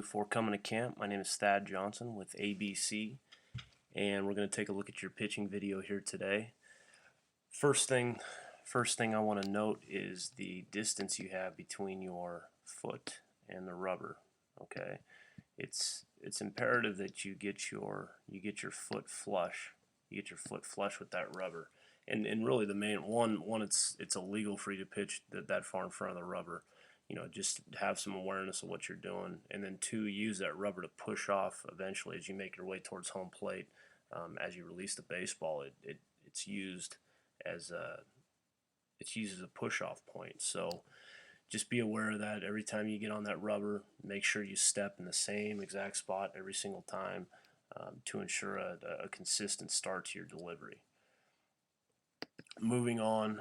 for coming to camp. My name is Thad Johnson with ABC, and we're going to take a look at your pitching video here today. First thing I want to note is the distance you have between your foot and the rubber. Okay, it's imperative that you get your foot flush. You get your foot flush with that rubber, and really the main one it's illegal for you to pitch that far in front of the rubber. You know, just have some awareness of what you're doing, and then two, use that rubber to push off eventually as you make your way towards home plate. As you release the baseball, it's used as a push-off point. So just be aware of that. Every time you get on that rubber, make sure you step in the same exact spot every single time to ensure a consistent start to your delivery. Moving on,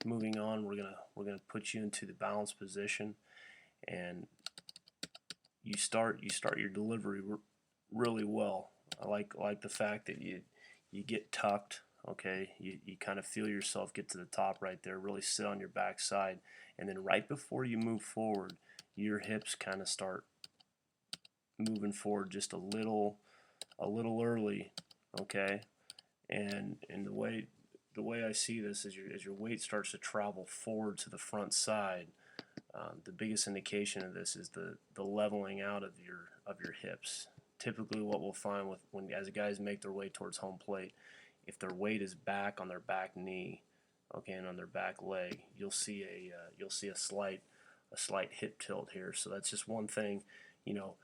we're gonna put you into the balanced position, and you start your delivery really well. I like the fact that you get tucked. Okay, you kind of feel yourself get to the top right there, really sit on your backside, and then right before you move forward, your hips kind of start moving forward just a little early. Okay, and the way I see this is as your weight starts to travel forward to the front side, the biggest indication of this is the leveling out of your hips. Typically, what we'll find as guys make their way towards home plate, if their weight is back on their back knee, okay, and on their back leg, you'll see a slight hip tilt here. So that's just one thing. You know,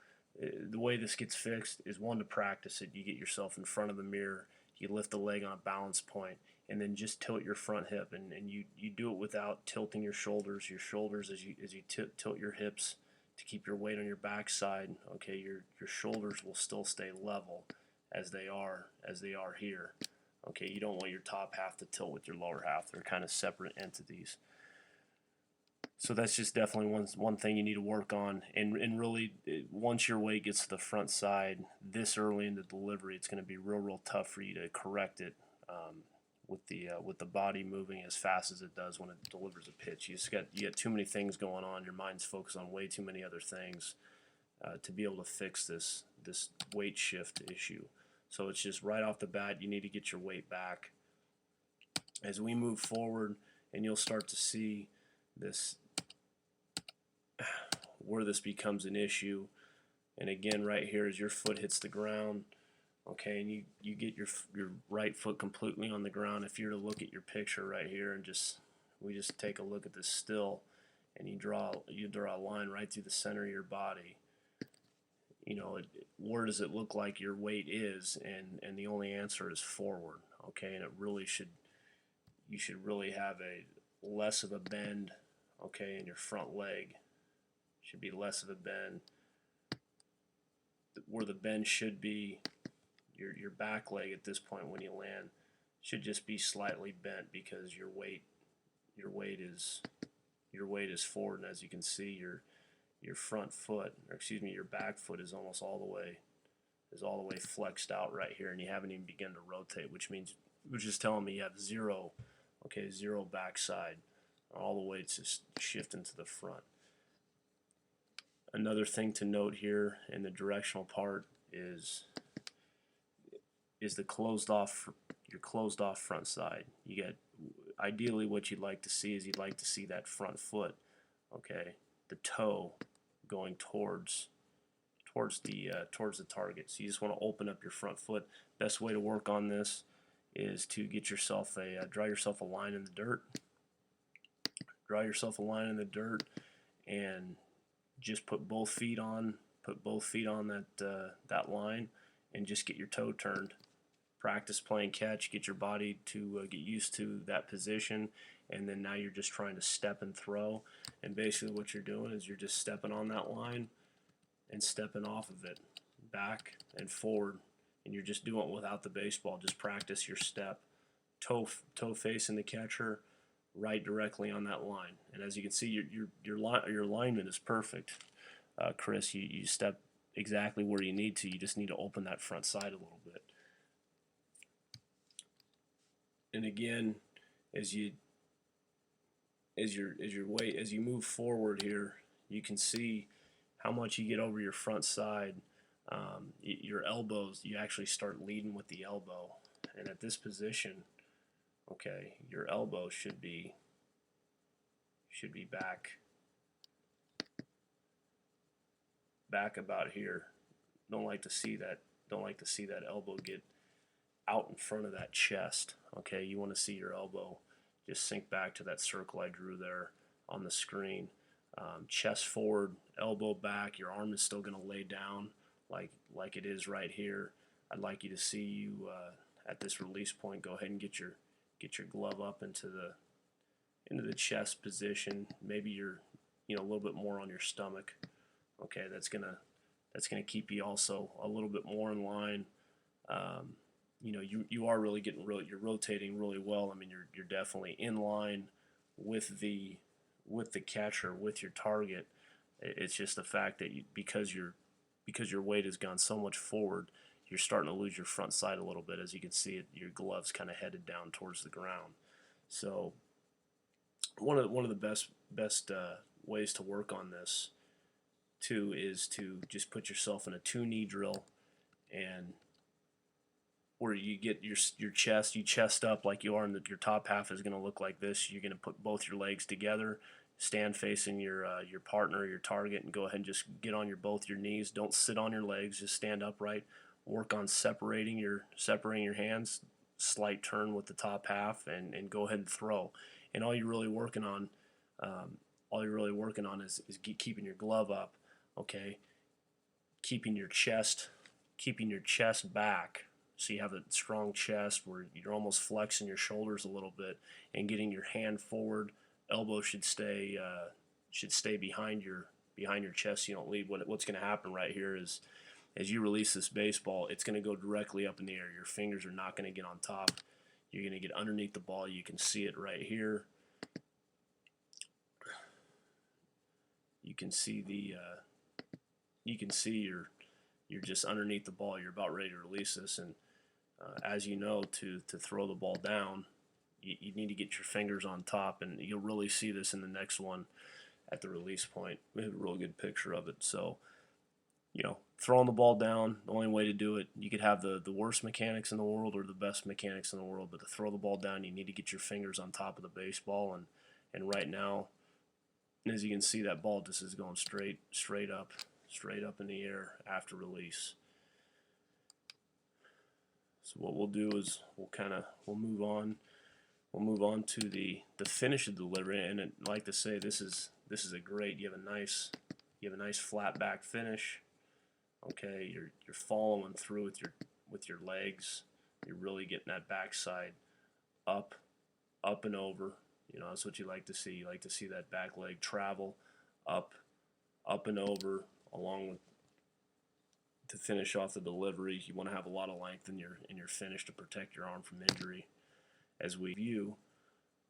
the way this gets fixed is, one, to practice it. You get yourself in front of the mirror, you lift the leg on a balance point, and then just tilt your front hip, and you do it without tilting your shoulders. Your shoulders as you tilt your hips to keep your weight on your backside. Okay, your shoulders will still stay level as they are here. Okay, you don't want your top half to tilt with your lower half. They're kind of separate entities. So that's just definitely one thing you need to work on. And really, once your weight gets to the front side this early in the delivery, it's going to be real tough for you to correct it with the body moving as fast as it does when it delivers a pitch. You get too many things going on. Your mind's focused on way too many other things to be able to fix this weight shift issue. So it's just right off the bat, you need to get your weight back. As we move forward, and you'll start to see this, where this becomes an issue. And again, right here, as your foot hits the ground, okay, and you get your right foot completely on the ground. If you're to look at your picture right here, and we just take a look at this still, and you draw a line right through the center of your body. You know, where does it look like your weight is? And the only answer is forward. Okay, and you should really have a less of a bend. Okay, in your front leg should be less of a bend. Where the bend should be, your back leg at this point when you land should just be slightly bent, because your weight is forward, and as you can see, your front foot, or excuse me, your back foot is almost all the way flexed out right here, and you haven't even begun to rotate, which is telling me you have zero backside. All the weight's just shifting to the front. Another thing to note here in the directional part is the closed off front side. You get, ideally what you'd like to see is that front foot, okay, the toe going towards the target. So you just want to open up your front foot. Best way to work on this is to get yourself draw yourself a line in the dirt. Draw yourself a line in the dirt, and just put both feet on that line, and just get your toe turned. Practice playing catch, get your body to get used to that position, and then now you're just trying to step and throw, and basically what you're doing is you're just stepping on that line and stepping off of it, back and forward, and you're just doing it without the baseball. Just practice your step, toe facing the catcher, right directly on that line. And as you can see, your alignment is perfect, Chris. You step exactly where you need to. You just need to open that front side a little bit. And again, as you move forward here, you can see how much you get over your front side, your elbows, you actually start leading with the elbow. And at this position, okay, your elbow should be back about here. Don't like to see that. Don't like to see that elbow get out in front of that chest. Okay, you want to see your elbow just sink back to that circle I drew there on the screen. Chest forward, elbow back. Your arm is still going to lay down like it is right here. I'd like you to see you at this release point. Go ahead and get your glove up into the chest position. Maybe you're a little bit more on your stomach. Okay, that's gonna keep you also a little bit more in line. You are really you're rotating really well. I mean, you're definitely in line with the catcher, with your target. It's just the fact that because your weight has gone so much forward, you're starting to lose your front side a little bit. As you can see, your glove's kind of headed down towards the ground. So one of the best ways to work on this too is to just put yourself in a 2-knee drill, and where you get your chest, you chest up like you are, and your top half is going to look like this. You're going to put both your legs together, stand facing your partner, your target, and go ahead and just get on both your knees. Don't sit on your legs, just stand upright. Work on separating your hands, slight turn with the top half, and go ahead and throw. And all you're really working on is keeping your glove up, okay? Keeping your chest back, so you have a strong chest where you're almost flexing your shoulders a little bit, and getting your hand forward. Elbow should stay behind your chest. So you don't lead. What's going to happen right here is, as you release this baseball, it's going to go directly up in the air. Your fingers are not going to get on top. You're going to get underneath the ball. You can see it right here. You can see you're just underneath the ball. You're about ready to release this, and as you know, to throw the ball down, you need to get your fingers on top, and you'll really see this in the next one at the release point. We have a real good picture of it. So, throwing the ball down, the only way to do it, you could have the worst mechanics in the world or the best mechanics in the world, but to throw the ball down, you need to get your fingers on top of the baseball, and right now, as you can see, that ball just is going straight up in the air after release. So what we'll do is we'll move on to the finish of the delivery. And I'd like to say this is a great. You have a nice flat back finish. Okay, you're following through with your legs. You're really getting that backside up and over. That's what you like to see. You like to see that back leg travel up and over, along with, to finish off the delivery. You want to have a lot of length in your finish to protect your arm from injury. As we view,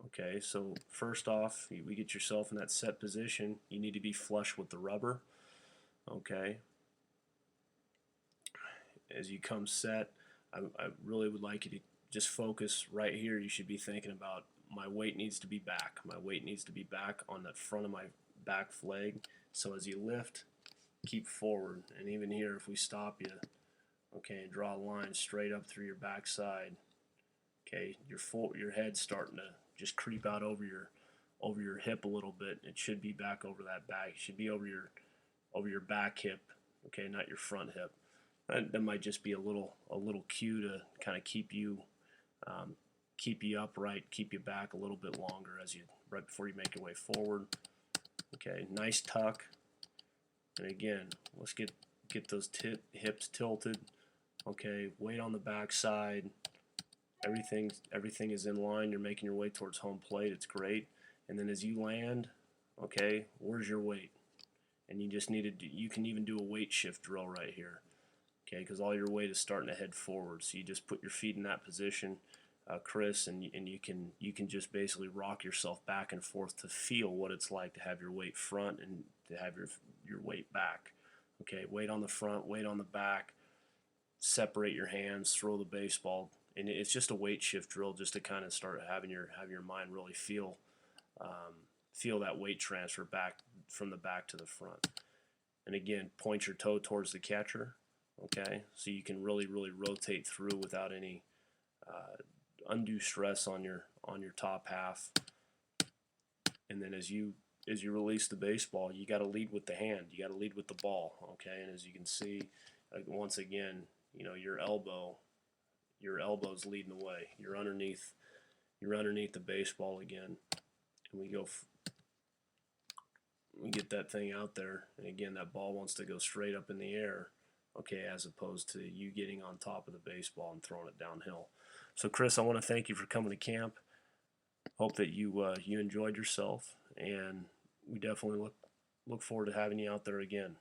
okay, so first off, we get yourself in that set position. You need to be flush with the rubber. Okay, as you come set, I really would like you to just focus right here. You should be thinking about, my weight needs to be back. My weight needs to be back on the front of my back leg. So as you lift, keep forward. And even here, if we stop you, okay, and draw a line straight up through your backside, okay, your head's starting to just creep out over your hip a little bit. It should be back over that back. It should be over your back hip, okay, not your front hip. That might just be a little cue to kind of keep you upright, keep you back a little bit longer right before you make your way forward. Okay, nice tuck. And again, let's get those hips tilted. Okay, weight on the back side. Everything is in line. You're making your way towards home plate. It's great. And then as you land, okay, where's your weight? And you just you can even do a weight shift drill right here. Okay, because all your weight is starting to head forward. So you just put your feet in that position, Chris, and you can just basically rock yourself back and forth to feel what it's like to have your weight front and to have your weight back. Okay, weight on the front, weight on the back. Separate your hands, throw the baseball, and it's just a weight shift drill, just to kind of start having your mind really feel that weight transfer back from the back to the front. and again, point your toe towards the catcher. Okay, so you can really rotate through without any undue stress on your top half. And then as you release the baseball, you got to lead with the hand. You got to lead with the ball. Okay, and as you can see, once again, you know, your elbow's leading the way. You're underneath the baseball again, and we get that thing out there, and again, that ball wants to go straight up in the air. Okay, as opposed to you getting on top of the baseball and throwing it downhill. So, Chris, I want to thank you for coming to camp. Hope that you enjoyed yourself, and we definitely look forward to having you out there again.